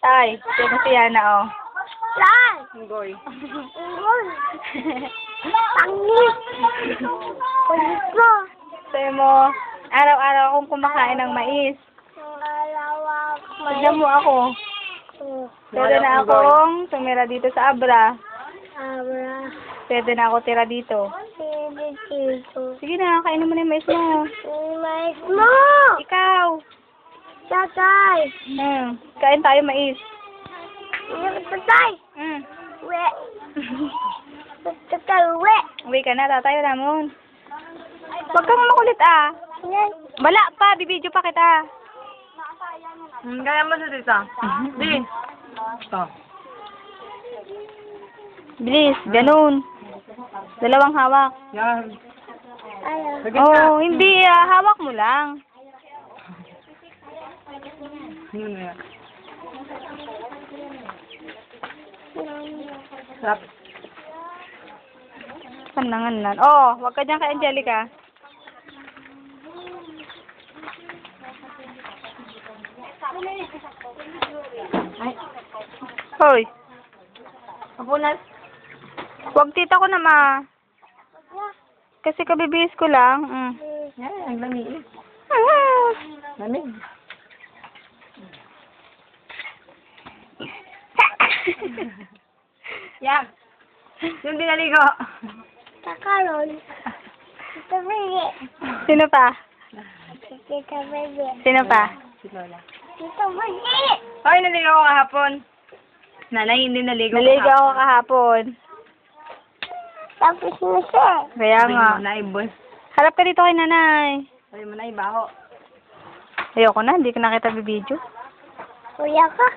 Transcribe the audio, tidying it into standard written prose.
Tay, sino si Yana, oh? Lan! Unggoy. Ungol! Pangit! Kulit mo! Sabi mo, araw-araw akong kumakain ng mais. Ang alawak. Tignan mo ako. Pwede na akong tumira dito sa Abra. Abra. Pwede na ako tira dito. Pwede dito. Sige na, kainin mo na yung mais mo. Mais mo! Ikaw. Tatay! Kain tayo mais. Tatay! We! Tatay, we! Uwi ka na, tatay Ramon. Huwag kang makulit ah. Yan. Wala pa, bibidyo pa kita. Kaya mo sa tita. Di. Ito. Bilis, ganun. Dalawang hawak. Yan. Ayaw. Oh, hindi hawak mo lang. Yun na yan. Sarap. Panangan. Oh, wag ka dyan kay Angelica. Ay. Hoy, Kapunan. wag tita ko na ma. Kasi kabibihis ko lang. Yan, ang lamig. Lamig. Yan. Yung dinaligo. Kakaroon. Tita Bebe. Sino pa? Tita Bebe. Sino pa? Si Lola. Tita Bebe. Ay, naligo ako kahapon. Nanay, hindi naligo Naligo ako kahapon. Tapos na siya. Kaya nga. Nanay, boss. Harap ka dito kay nanay. Sabi mo na, ibaho. Ayoko na, hindi ko na kita bibidyo. Kuya ka.